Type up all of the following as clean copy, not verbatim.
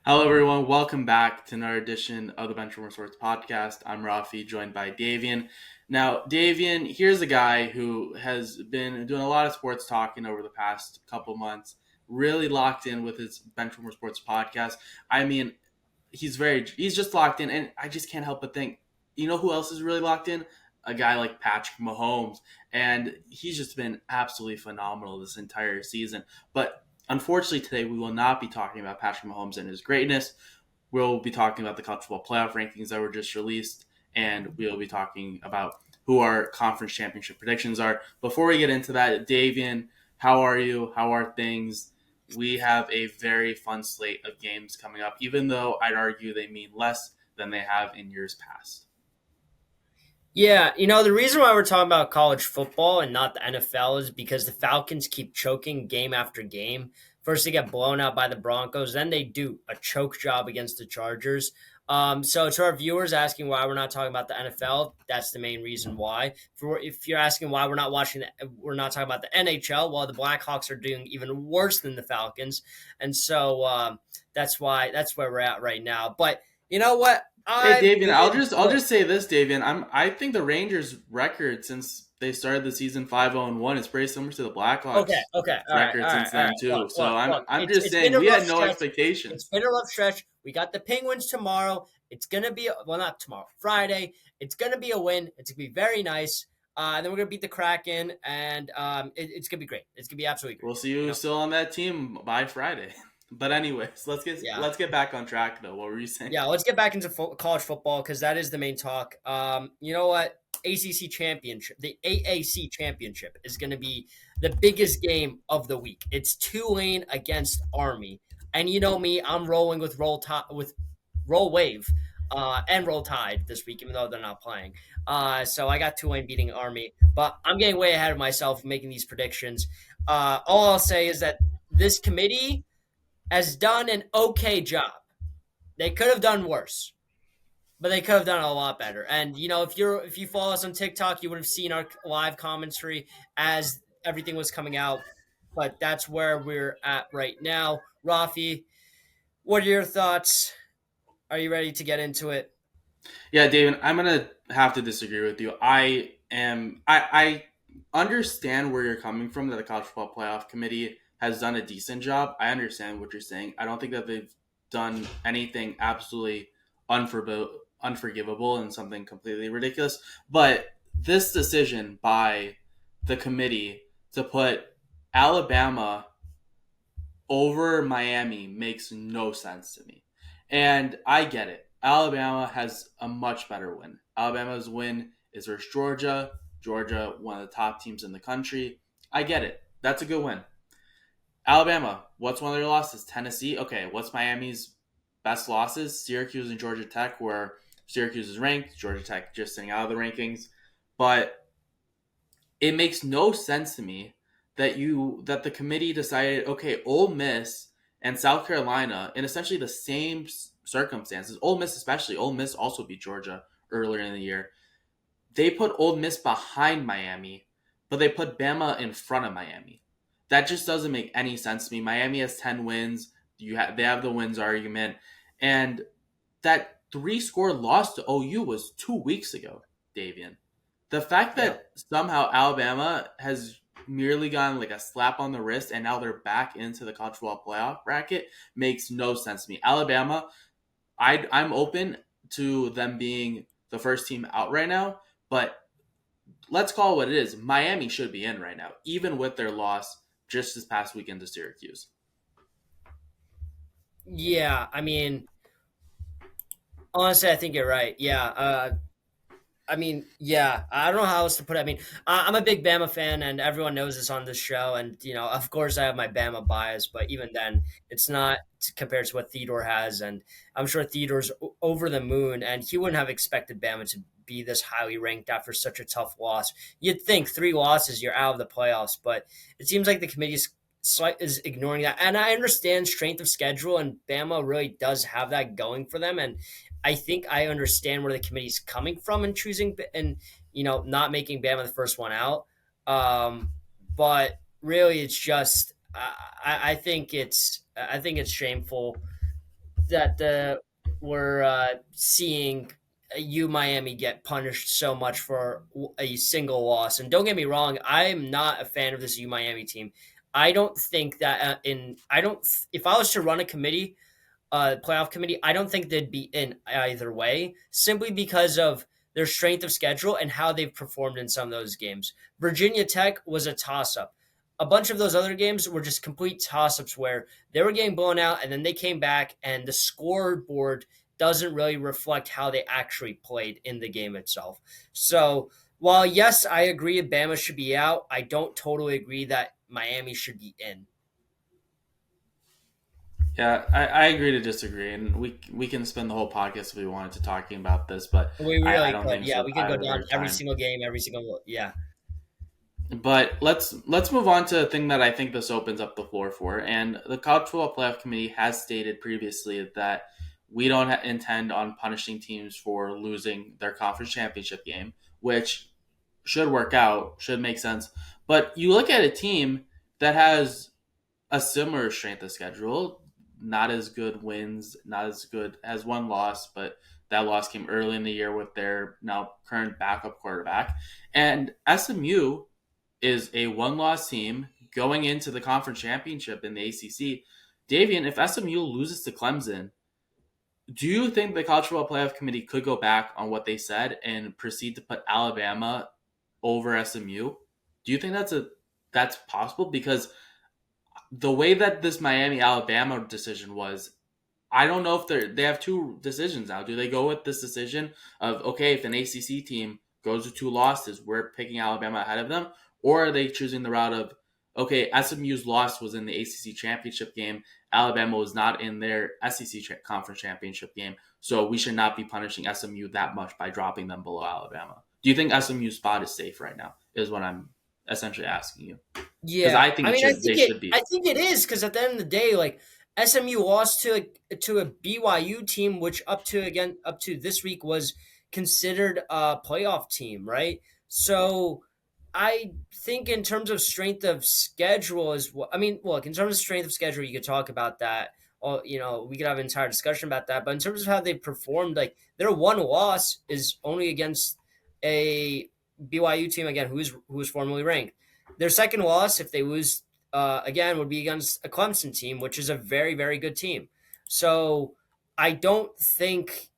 Hello, everyone. Welcome back to another edition of the Benchwarmer Sports podcast. I'm Raffi, joined by Davian. Now, Davian, here's a guy who has been doing a lot of sports talking over the past couple months, really locked in with his Benchwarmer Sports podcast. I mean, he's just locked in, and I just can't help but think, you know who else is really locked in? A guy like Patrick Mahomes, and he's just been absolutely phenomenal this entire season. But unfortunately, today we will not be talking about Patrick Mahomes and his greatness. We'll be talking about the college football playoff rankings that were just released, and we'll be talking about who our conference championship predictions are. Before we get into that, Davian, how are you? How are things? We have a very fun slate of games coming up, even though I'd argue they mean less than they have in years past. Yeah, the reason why we're talking about college football and not the NFL is because the Falcons keep choking game after game. First, they get blown out by the Broncos, then they do a choke job against the Chargers. So, to our viewers asking why we're not talking about the NFL, that's the main reason why. If you're asking why we're not talking about the NHL, well, the Blackhawks are doing even worse than the Falcons, and so that's where we're at right now. But you know what? Hey, I Davian, really I'll just say this, Davian. I think the Rangers' record since they started the season 5-0-1 is pretty similar to the Okay, Blackhawks' okay, record since all then right. too. Look, So look, look. I'm It's just it's been saying a we rough had no stretch. It's expectations. been a rough stretch. We got the Penguins tomorrow. It's gonna be not tomorrow, Friday. It's gonna be a win. It's gonna be very nice. And then we're gonna beat the Kraken, and it's gonna be great. It's gonna be absolutely great. We'll see You who's know, still on that team by Friday. But anyways, yeah. let's get back on track though. What were you saying? Yeah, let's get back into college football because that is the main talk. You know what? ACC championship, the AAC championship is going to be the biggest game of the week. It's Tulane against Army, and you know me, I'm rolling with Roll Wave, and Roll Tide this week, even though they're not playing. So I got Tulane beating Army, but I'm getting way ahead of myself making these predictions. All I'll say is that this committee has done an okay job. They could have done worse, but they could have done a lot better. And if you follow us on TikTok, you would have seen our live commentary as everything was coming out. But that's where we're at right now. Rafi, what are your thoughts? Are you ready to get into it? Yeah, David, I'm gonna have to disagree with you. I understand where you're coming from that the college football playoff committee has done a decent job. I understand what you're saying. I don't think that they've done anything absolutely unforgivable and something completely ridiculous. But this decision by the committee to put Alabama over Miami makes no sense to me. And I get it. Alabama has a much better win. Alabama's win is versus Georgia. Georgia, one of the top teams in the country. I get it. That's a good win. Alabama, what's one of their losses? Tennessee. Okay, what's Miami's best losses? Syracuse and Georgia Tech, where Syracuse is ranked, Georgia Tech just sitting out of the rankings. But it makes no sense to me that the committee decided, okay, Ole Miss and South Carolina in essentially the same circumstances. Ole Miss especially. Ole Miss also beat Georgia earlier in the year. They put Ole Miss behind Miami, but they put Bama in front of Miami. That just doesn't make any sense to me. Miami has 10 wins. They have the wins argument, and that three-score loss to OU was 2 weeks ago, Davian. The fact Yeah. that somehow Alabama has merely gotten like a slap on the wrist and now they're back into the college football playoff bracket makes no sense to me. Alabama, I'm open to them being the first team out right now, but let's call it what it is. Miami should be in right now, even with their loss just this past weekend to Syracuse. Yeah, I mean, honestly, I think you're right. Yeah, yeah, I don't know how else to put it. I mean, I'm a big Bama fan, and everyone knows this on this show. And of course, I have my Bama bias, but even then, it's not compared to what Theodore has. And I'm sure Theodore's over the moon, and he wouldn't have expected Bama to be this highly ranked after such a tough loss. You'd think 3 losses, you're out of the playoffs, but it seems like the committee is ignoring that. And I understand strength of schedule, and Bama really does have that going for them. And I think I understand where the committee's coming from in choosing and not making Bama the first one out. But really, it's just I think it's shameful that we're seeing U Miami get punished so much for a single loss. And don't get me wrong, I'm not a fan of this U Miami team. I don't think that I don't if I was to run a committee, playoff committee, I don't think they'd be in either way, simply because of their strength of schedule and how they've performed in some of those games. Virginia Tech was a toss up. A bunch of those other games were just complete toss ups where they were getting blown out and then they came back, and the scoreboard doesn't really reflect how they actually played in the game itself. So, while yes, I agree Bama should be out, I don't totally agree that Miami should be in. Yeah, I agree to disagree, and we can spend the whole podcast if we wanted to talking about this, but We I really don't could. think Yeah, so. we could go Either down their every time. single game, every single. Yeah. But let's move on to a thing that I think this opens up the floor for. And the College Football Playoff Committee has stated previously that we don't intend on punishing teams for losing their conference championship game, which should work out, should make sense. But you look at a team that has a similar strength of schedule, not as good wins, not as good as one loss, but that loss came early in the year with their now current backup quarterback. And SMU is a one loss team going into the conference championship in the ACC. Davian, if SMU loses to Clemson, do you think the College Football Playoff Committee could go back on what they said and proceed to put Alabama over SMU? Do you think that's possible? Because the way that this Miami Alabama decision was, I don't know if they have two decisions now. Do they go with this decision of, okay, if an ACC team goes with two losses, we're picking Alabama ahead of them, or are they choosing the route of, okay, SMU's loss was in the ACC championship game, Alabama was not in their SEC conference championship game, so we should not be punishing SMU that much by dropping them below Alabama. Do you think SMU's spot is safe right now? Is what I'm essentially asking you, because Yeah, I think I mean, they should be. I think it is because at the end of the day, like SMU lost to a BYU team, which up to this week was considered a playoff team, right? So I think in terms of strength of schedule is what I mean. Look, in terms of strength of schedule, you could talk about that. Or we could have an entire discussion about that. But in terms of how they performed, like their one loss is only against a BYU team again, who is formerly ranked. Their second loss, if they lose again, would be against a Clemson team, which is a very, very good team. So I don't think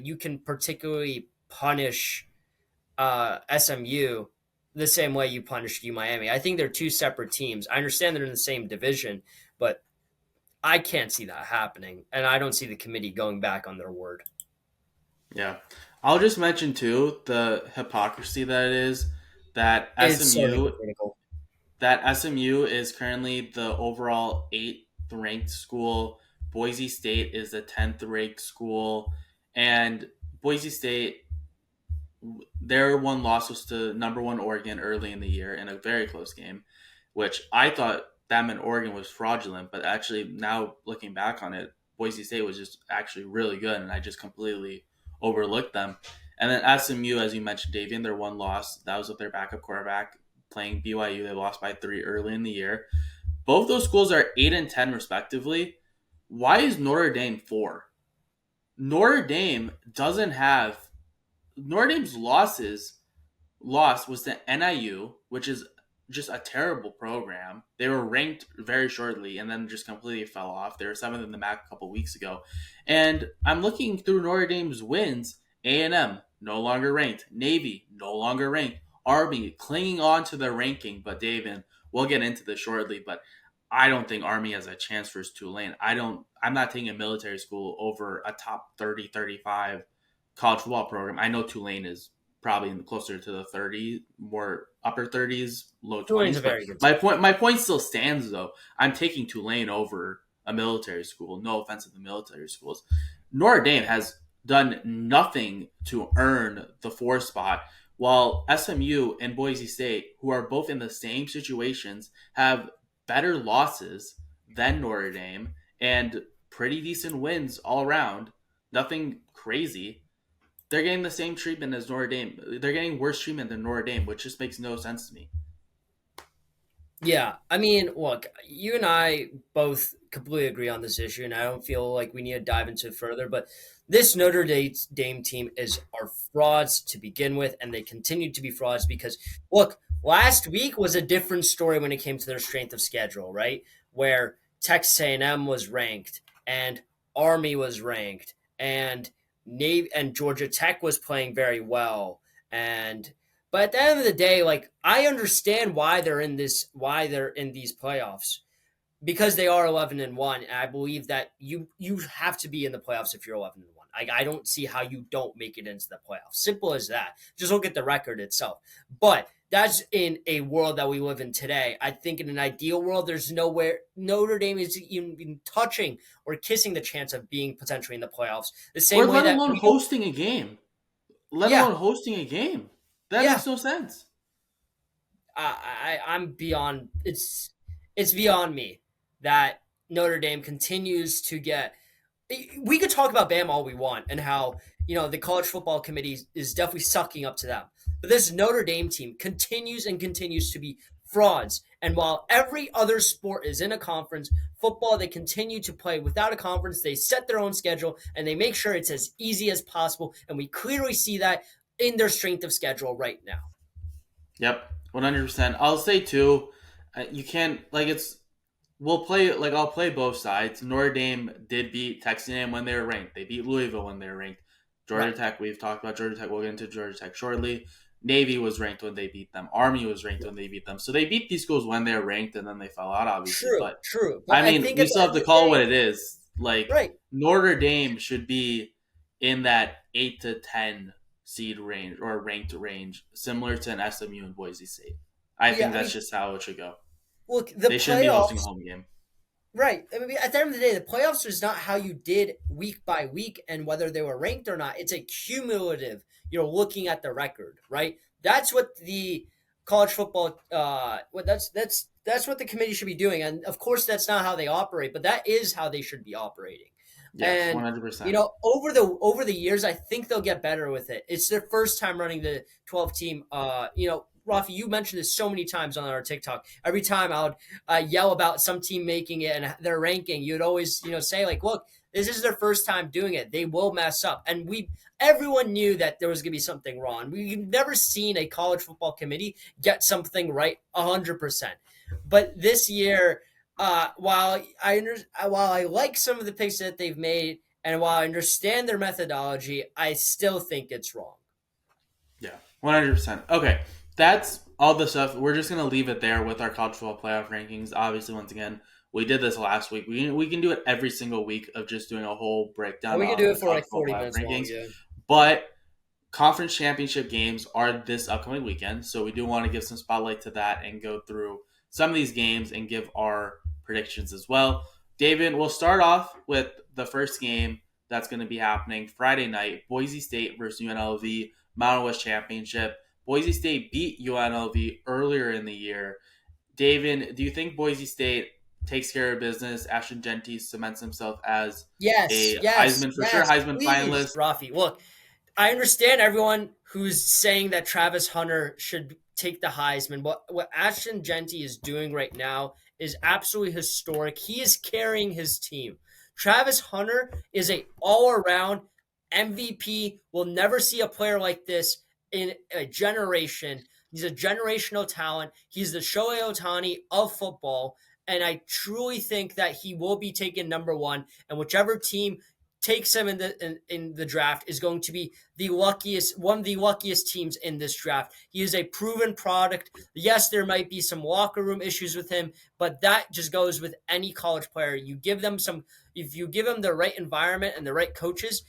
you can particularly punish SMU the same way you punished U Miami. I think they're two separate teams. I understand they're in the same division, but I can't see that happening, and I don't see the committee going back on their word. Yeah. I'll just mention too the hypocrisy that it is that It's so SMU hypocritical. is currently the overall 8th ranked school. Boise State is the 10th ranked school, and Boise State, their one loss was to number one Oregon early in the year in a very close game, which I thought that meant Oregon was fraudulent, but actually now looking back on it, Boise State was just actually really good, and I just completely overlooked them. And then SMU, as you mentioned, Davian, their one loss, that was with their backup quarterback playing BYU. They lost by 3 early in the year. Both those schools are 8 and 10 respectively. Why is Notre Dame 4? Notre Dame doesn't have Notre Dame's loss was to NIU, which is just a terrible program. They were ranked very shortly and then just completely fell off. They were seventh in the MAC a couple weeks ago. And I'm looking through Notre Dame's wins. A&M, no longer ranked. Navy, no longer ranked. Army, clinging on to their ranking. But David, we'll get into this shortly, but I don't think Army has a chance versus Tulane. I'm not taking a military school over a top 30, 35 college football program. I know Tulane is probably closer to the 30, more upper 30s, low Tulane's 20s. a But very good team. my point still stands though. I'm taking Tulane over a military school. No offense to the military schools. Notre Dame has done nothing to earn the 4 spot, while SMU and Boise State, who are both in the same situations, have better losses than Notre Dame and pretty decent wins all around. Nothing crazy. They're getting the same treatment as Notre Dame. They're getting worse treatment than Notre Dame, which just makes no sense to me. Yeah, I mean, look, you and I both completely agree on this issue, and I don't feel like we need to dive into it further. But this Dame team is are frauds to begin with, and they continue to be frauds because look, last week was a different story when it came to their strength of schedule, right? Where Texas A&M was ranked, and Army was ranked, and Navy and Georgia Tech was playing very well, and but at the end of the day, like I understand why they're in these playoffs because they are 11-1, and I believe that you have to be in the playoffs if you're 11-1. I don't see how you don't make it into the playoffs. Simple as that. Just look at the record itself. But that's in a world that we live in today. I think in an ideal world, there's nowhere Notre Dame is even touching or kissing the chance of being potentially in the playoffs. The Or same way let that alone we don't. hosting a game. Let Yeah, alone hosting a game. That yeah. makes no sense. I'm beyond. It's beyond me that Notre Dame continues to get. We could talk about Bam all we want and how the college football committee is definitely sucking up to them, but this Notre Dame team continues and continues to be frauds. And while every other sport is in a conference, football they continue to play without a conference. They set their own schedule and they make sure it's as easy as possible. And we clearly see that in their strength of schedule right now. Yep, 100%. I'll say too, you can't like it's. We'll play like I'll play both sides. Notre Dame did beat Texas A&M when they were ranked. They beat Louisville when they were ranked. Georgia Right. Tech, we've talked about Georgia Tech. We'll get into Georgia Tech shortly. Navy was ranked when they beat them. Army was ranked when they beat them. So they beat these schools when they were ranked, and then they fell out, obviously. True, But true. But I I mean, think we at the still have end to of the call it what day, it is. Like right. Notre Dame should be in that 8 to 10 seed range or ranked range, similar to an SMU and Boise State. I Yeah, think I that's mean, just how it should go. look, the They shouldn't be hosting a playoffs, home game. right. I mean, at the end of the day, the playoffs is not how you did week by week and whether they were ranked or not. It's a cumulative, you're looking at the record, right? That's what the college football what that's what the committee should be doing. And of course that's not how they operate, but that is how they should be operating. Yes, And 100%. over the years, I think they'll get better with it. It's their first time running the 12 team. Rafi, you mentioned this so many times on our TikTok. Every time I would yell about some team making it and their ranking, you'd always say like, "Look, this is their first time doing it. They will mess up." And everyone knew that there was going to be something wrong. We've never seen a college football committee get something right 100%. But this year, while I like some of the picks that they've made, and while I understand their methodology, I still think it's wrong. Yeah, 100%. Okay, that's all the stuff. We're just gonna leave it there with our college football playoff rankings. Obviously, once again, we did this last week. We can do it every single week of just doing a whole And breakdown we could of do the it for college like football 40 playoff minutes long. rankings. Yeah. But conference championship games are this upcoming weekend, so we do want to give some spotlight to that and go through some of these games and give our predictions as well. David, we'll start off with the first game that's going to be happening Friday night: Boise State versus UNLV, Mountain West Championship. Boise State beat UNLV earlier in the year. David, do you think Boise State takes care of business? Ashton Genty cements himself as Yes, a yes, Heisman, for sure, yes. Heisman Please, finalist. Rafi. Look, I understand everyone who's saying that Travis Hunter should take the Heisman. What Ashton Genty is doing right now is absolutely historic. He is carrying his team. Travis Hunter is a all around MVP. We'll never see a player like this in a generation. He's a generational talent. He's the Shohei Ohtani of football. And I truly think that he will be taken number one. And whichever team takes him in the draft is going to be one of the luckiest teams in this draft. He is a proven product. Yes, there might be some locker room issues with him, but that just goes with any college player. If you give them the right environment and the right coaches,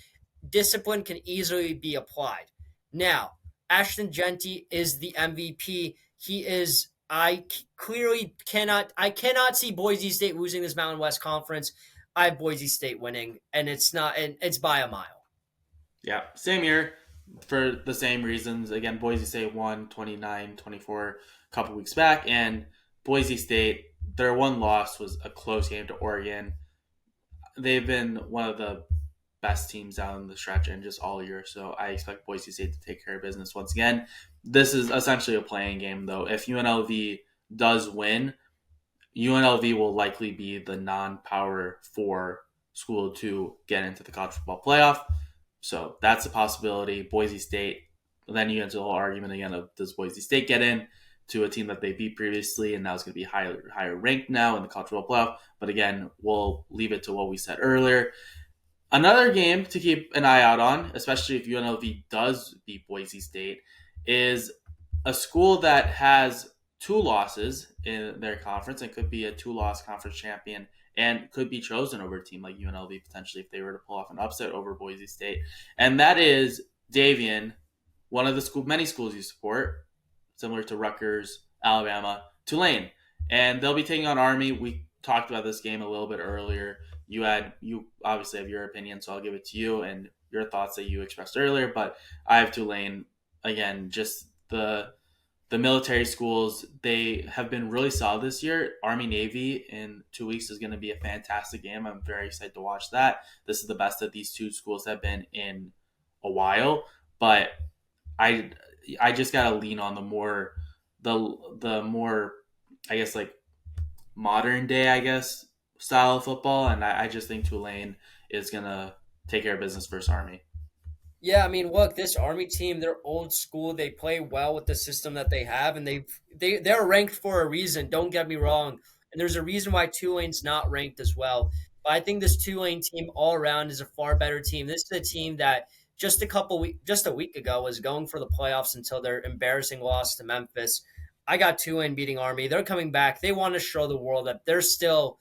discipline can easily be applied. Now, Ashton Genty is the MVP. He is. I cannot see Boise State losing this Mountain West Conference. I have Boise State winning, and it's not, and it's by a mile. Yeah, same year for the same reasons. Again, Boise State won 29-24 a couple weeks back, and Boise State, their one loss was a close game to Oregon. They've been one of the best teams down the stretch and just all year, so I expect Boise State to take care of business once again. This is essentially a playing game, though. If UNLV does win, UNLV will likely be the non-power four school to get into the college football playoff. So that's a possibility. Boise State. Then you get into the whole argument again of does Boise State get in to a team that they beat previously and now is going to be higher ranked now in the college football playoff. But again, we'll leave it to what we said earlier. Another game to keep an eye out on, especially if UNLV does beat Boise State, is a school that has two losses in their conference and could be a two-loss conference champion and could be chosen over a team like UNLV potentially if they were to pull off an upset over Boise State. And that is Davian, one of the many schools you support, similar to Rutgers, Alabama, Tulane. And they'll be taking on Army. We talked about this game a little bit earlier. You obviously have your opinion, so I'll give it to you and your thoughts that you expressed earlier. But I have Tulane again. Just the military schools, they have been really solid this year. Army Navy in 2 weeks is going to be a fantastic game. I'm very excited to watch that. This is the best that these two schools have been in a while. But I I just gotta lean on the more I guess like modern day, I guess, style of football, and I just think Tulane is gonna take care of business versus Army. Yeah, I mean, look, this Army team, they're old school. They play well with the system that they have, and they're ranked for a reason. Don't get me wrong. And there's a reason why Tulane's not ranked as well. But I think this Tulane team all around is a far better team. This is a team that just a week ago was going for the playoffs until their embarrassing loss to Memphis. I got Tulane beating Army. They're coming back. They want to show the world that they're still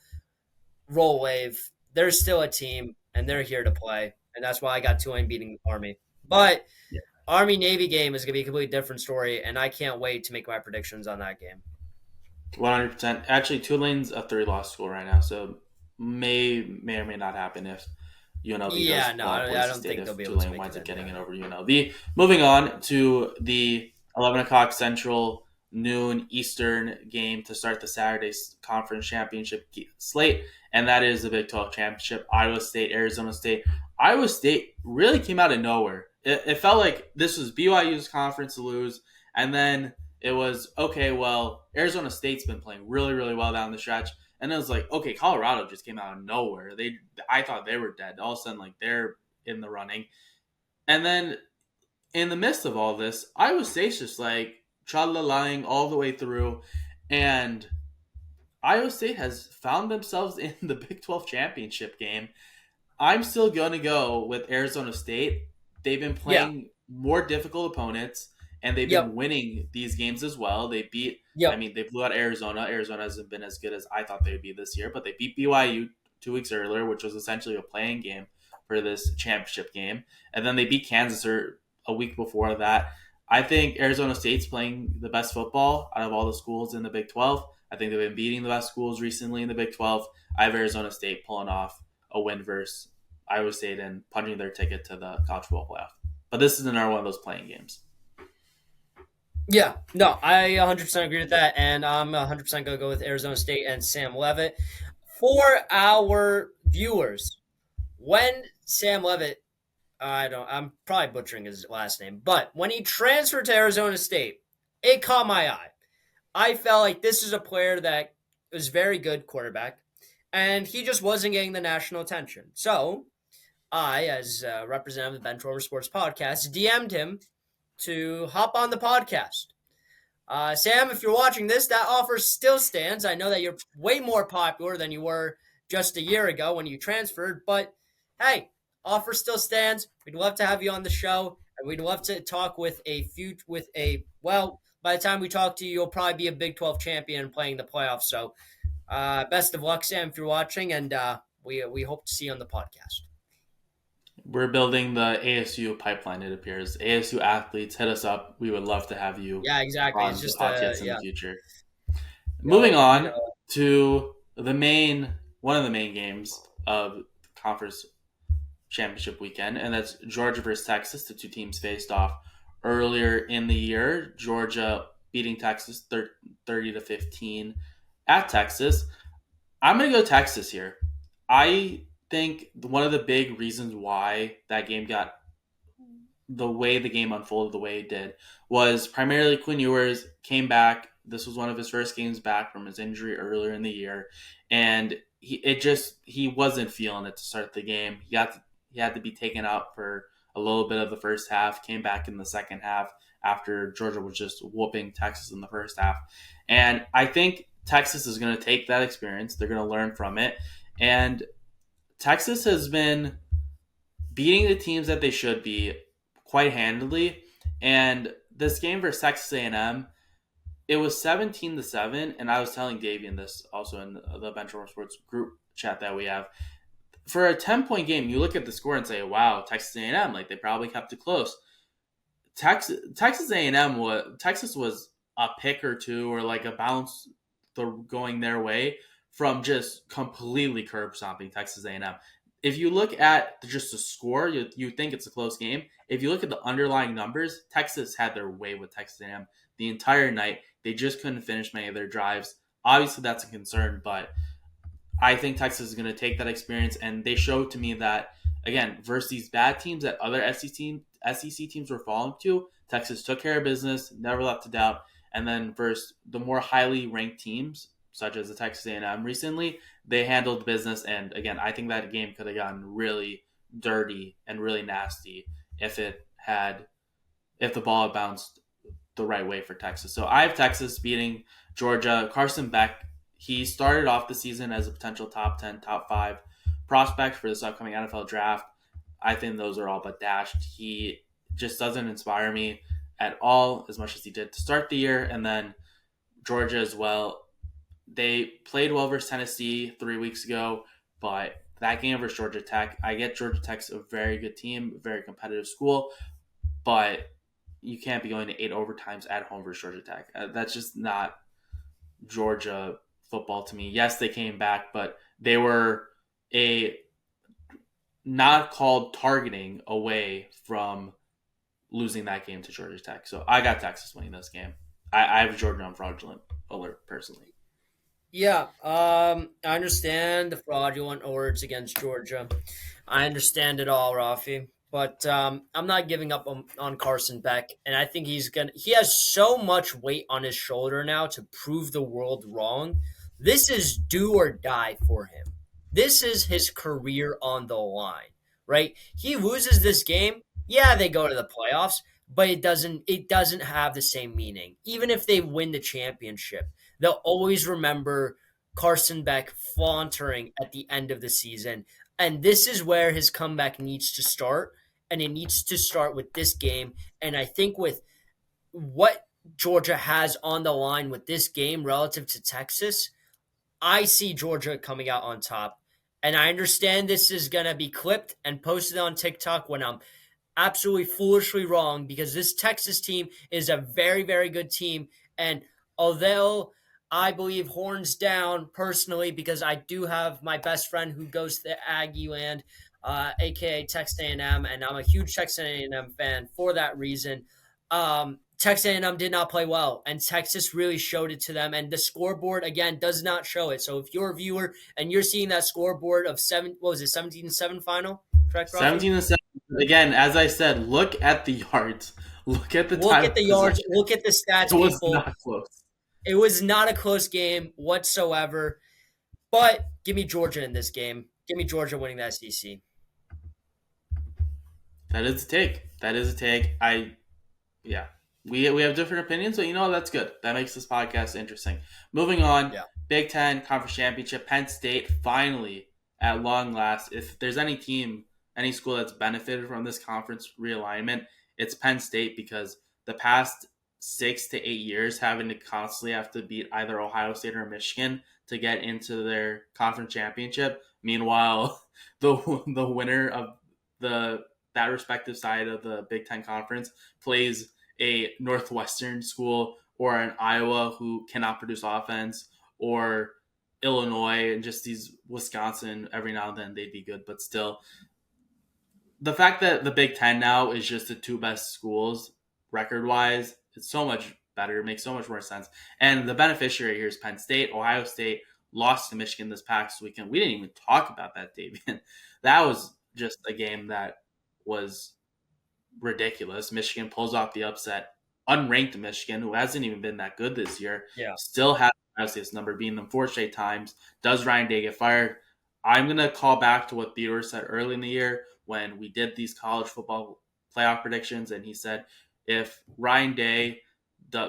roll wave. They're still a team, and they're here to play, and that's why I got Tulane beating Army. But Yeah. Army Navy game is going to be a completely different story, and I can't wait to make my predictions on that game. 100%. Actually, Tulane's a three-loss school right now, so may or may not happen if UNLV does Yeah, no, pull out I Boise don't State think they'll if be able to Tulane make it winds up in. getting Yeah. in over UNLV. Moving on to the 11 o'clock Central noon Eastern game to start the Saturday Conference Championship slate, and that is the Big 12 Championship. Iowa State, Arizona State. Iowa State really came out of nowhere. It felt like this was BYU's conference to lose, and then it was okay. Well, Arizona State's been playing really, really well down the stretch, and it was like okay, Colorado just came out of nowhere. I thought they were dead. All of a sudden, like they're in the running, and then in the midst of all this, Iowa State's just like lying all the way through, and Iowa State has found themselves in the Big 12 championship game. I'm still going to go with Arizona State. They've been Yeah. playing more difficult opponents, and they've been Yep. winning these games as well. I Yep. mean, they blew out Arizona. Arizona hasn't been as good as I thought they would be this year, but they beat BYU 2 weeks earlier, which was essentially a playing game for this championship game. And then they beat Kansas a week before that. I think Arizona State's playing the best football out of all the schools in the Big 12. I think they've been beating the best schools recently in the Big 12. I have Arizona State pulling off a win versus Iowa State and punching their ticket to the college football playoff. But this is another one of those playing games. Yeah. No, I 100% agree with that, and I'm 100% going to go with Arizona State and Sam Levitt. For our viewers, when Sam Levitt, I'm probably butchering his last name, but when he transferred to Arizona State, it caught my eye. I felt like this is a player that was very good quarterback, and he just wasn't getting the national attention. So I, as representative of the Benchwarmer Sports podcast, DM'd him to hop on the podcast. Sam, if you're watching this, that offer still stands. I know that you're way more popular than you were just a year ago when you transferred, but hey, offer still stands. We'd love to have you on the show, and we'd love to talk with well, by the time we talk to you, you'll probably be a Big 12 champion playing the playoffs. So, best of luck, Sam, if you're watching, and we hope to see you on the podcast. We're building the ASU pipeline, it appears. ASU athletes, hit us up. We would love to have you Yeah, exactly. It's on the just podcast in the yeah, future. Moving no, on to one of the main games of the conference championship weekend, and that's Georgia versus Texas. The two teams faced off earlier in the year. Georgia beating Texas 30-15 at Texas. I'm going to go Texas here. I think one of the big reasons why that game got the way the game unfolded the way it did was primarily Quinn Ewers came back This was one of his first games back from his injury earlier in the year, and he wasn't feeling it to start the game. He had to be taken out for a little bit of the first half. Came back in the second half after Georgia was just whooping Texas in the first half, and I think Texas is going to take that experience. They're going to learn from it, and Texas has been beating the teams that they should be quite handily. And this game versus Texas A&M, it was 17-7, and I was telling Davian this also in the Benchwarmer Sports group chat that we have. For a 10-point game, you look at the score and say, "Wow, Texas A&M, like they probably kept it close." Texas A&M Texas was a pick or two or like a bounce going their way from just completely curb stomping Texas A&M. If you look at just the score, you think it's a close game. If you look at the underlying numbers, Texas had their way with Texas A&M the entire night. They just couldn't finish many of their drives. Obviously, that's a concern, but I think Texas is going to take that experience, and they showed to me that again versus these bad teams that other SEC teams were falling to. Texas took care of business, never left a doubt, and then versus the more highly ranked teams such as the Texas A&M recently, they handled business. And again, I think that game could have gotten really dirty and really nasty if the ball had bounced the right way for Texas. So I have Texas beating Georgia. Carson Beck, he started off the season as a potential top 10, top 5 prospect for this upcoming NFL draft. I think those are all but dashed. He just doesn't inspire me at all as much as he did to start the year. And then Georgia as well. They played well versus Tennessee 3 weeks ago, but that game versus Georgia Tech, I get Georgia Tech's a very good team, a very competitive school, but you can't be going to 8 overtimes at home versus Georgia Tech. That's just not Georgia football to me. Yes, they came back, but they were a not called targeting away from losing that game to Georgia Tech. So I got Texas winning this game. I have Georgia on fraudulent alert personally. Yeah, I understand the fraudulent alerts against Georgia. I understand it all, Rafi. But I'm not giving up on Carson Beck, and I think he has so much weight on his shoulder now to prove the world wrong. This is do or die for him. This is his career on the line, right? He loses this game, yeah, they go to the playoffs, but it doesn't have the same meaning. Even if they win the championship, they'll always remember Carson Beck faltering at the end of the season. And this is where his comeback needs to start. And it needs to start with this game. And I think with what Georgia has on the line with this game relative to Texas, I see Georgia coming out on top. And I understand this is going to be clipped and posted on TikTok when I'm absolutely foolishly wrong, because this Texas team is a very, very good team. And although I believe horns down personally, because I do have my best friend who goes to Aggie land, aka Texas A&M, and I'm a huge Texas A&M fan for that reason. Texas A&M did not play well, and Texas really showed it to them. And the scoreboard again does not show it. So if you're a viewer and you're seeing that scoreboard of what was it, 17-7 final? Correct, Rafi? 17-7. Again, as I said, look at the yards. Look at the Look time at of the yards. possession. Look at the It stats, was people. not close. It was not a close game whatsoever. But give me Georgia in this game. Give me Georgia winning the SEC. That is a take. That is a take. Yeah. We have different opinions, but you know what? That's good. That makes this podcast interesting. Moving on, Yeah. Big Ten Conference Championship, Penn State finally, at long last. If there's any team, any school that's benefited from this conference realignment, it's Penn State, because the past 6 to 8 years having to constantly have to beat either Ohio State or Michigan to get into their conference championship. Meanwhile, the winner of the that respective side of the Big Ten conference plays a Northwestern school or an Iowa who cannot produce offense, or Illinois, and just these Wisconsin. Every now and then they'd be good, but still, the fact that the Big Ten now is just the two best schools record wise, it's so much better. It makes so much more sense. And the beneficiary here is Penn State. Ohio State lost to Michigan this past weekend. We didn't even talk about that, Davian. That was just a game that was ridiculous. Michigan pulls off the upset unranked Michigan, who hasn't even been that good this year, Yeah. still has Ohio State's number, beating them 4 straight times. Does Ryan Day get fired? I'm going to call back to what Theodore said early in the year when we did these college football playoff predictions, and he said if Ryan Day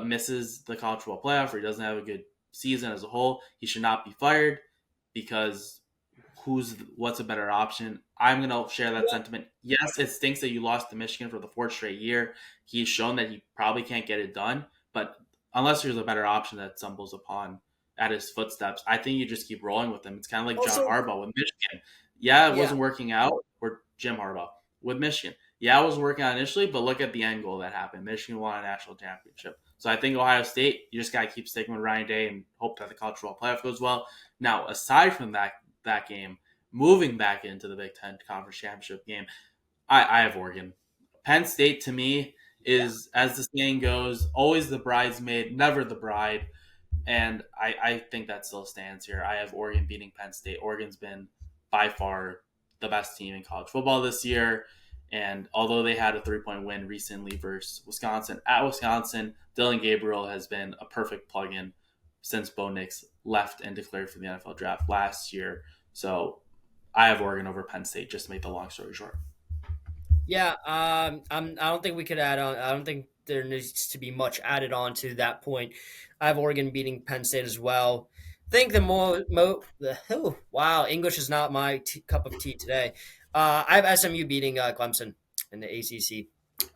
misses the college football playoff or he doesn't have a good season as a whole, he should not be fired because what's a better option? I'm gonna share that sentiment. Yes, it stinks that you lost to Michigan for the 4th straight year. He's shown that he probably can't get it done, but unless there's a better option that stumbles upon at his footsteps, I think you just keep rolling with him. It's kind of like John Also, Harbaugh with Michigan. Yeah, it yeah. wasn't working out. Or Jim Harbaugh with Michigan. Yeah, it was working out initially, but look at the end goal that happened. Michigan won a national championship. So I think Ohio State, you just gotta keep sticking with Ryan Day and hope that the college football playoff goes well. Now, aside from that game, moving back into the Big Ten Conference Championship game, I have Oregon. Penn State to me Yeah. is, as the saying goes, always the bridesmaid, never the bride. And I think that still stands here. I have Oregon beating Penn State. Oregon's been by far the best team in college football this year. And although they had a 3-point win recently versus Wisconsin, at Wisconsin, Dylan Gabriel has been a perfect plug in since Bo Nix left and declared for the NFL draft last year. So I have Oregon over Penn State, just to make the long story short. Yeah, I don't think we could add on. I don't think there needs to be much added on to that point. I have Oregon beating Penn State as well. I think wow, English is not my cup of tea today. I have SMU beating Clemson in the ACC.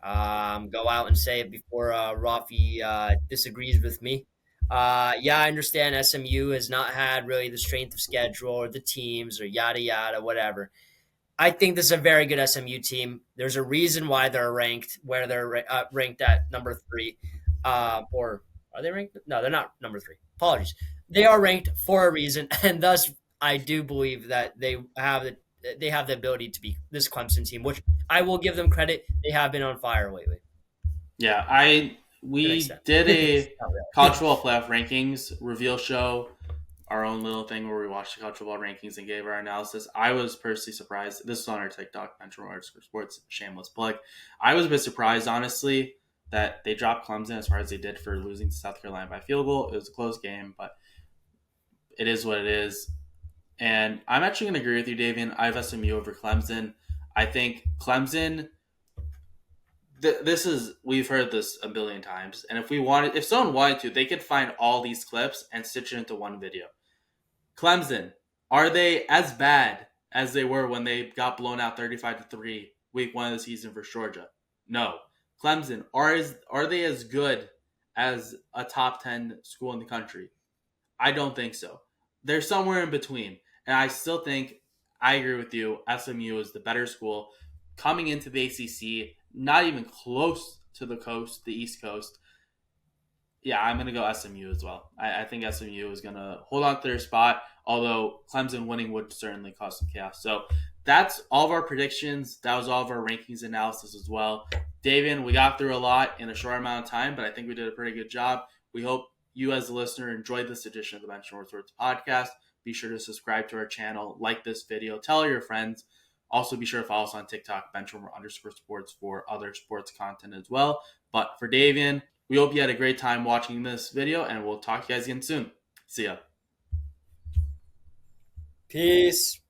Go out and say it before Raffi disagrees with me. Yeah, I understand SMU has not had really the strength of schedule or the teams or yada yada whatever. I think this is a very good SMU team. There's a reason why they're ranked where they're ranked at number three. Or are they ranked? No, they're not number three. Apologies. They are ranked for a reason, and thus I do believe that they have the ability to be this Clemson team, which I will give them credit. They have been on fire lately Yeah, to an we extent. did a Not college really. football playoff rankings reveal show, our own little thing where we watched the college football rankings and gave our analysis. I was personally surprised. This is on our TikTok, Benchwarmer Sports, shameless plug. I was a bit surprised, honestly, that they dropped Clemson as far as they did for losing to South Carolina by field goal. It was a close game, but it is what it is. And I'm actually going to agree with you, Davian. I have SMU over Clemson. I think Clemson. This is we've heard this a billion times, and if someone wanted to, they could find all these clips and stitch it into one video. Clemson, are they as bad as they were when they got blown out 35-3 week 1 of the season for Georgia? No. Clemson, are they as good as a top 10 school in the country? I don't think so. They're somewhere in between. And I still think, I agree with you, SMU is the better school. Coming into the ACC, not even close to the coast, the East Coast. Yeah, I'm going to go SMU as well. I think SMU is going to hold on to their spot, although Clemson winning would certainly cause some chaos. So that's all of our predictions. That was all of our rankings analysis as well. Davian, we got through a lot in a short amount of time, but I think we did a pretty good job. We hope you, as a listener, enjoyed this edition of the Benchwarmer Sports podcast. Be sure to subscribe to our channel, like this video, tell your friends. Also, be sure to follow us on TikTok, Benchwarmer_sports, for other sports content as well. But for Davian, we hope you had a great time watching this video, and we'll talk to you guys again soon. See ya. Peace.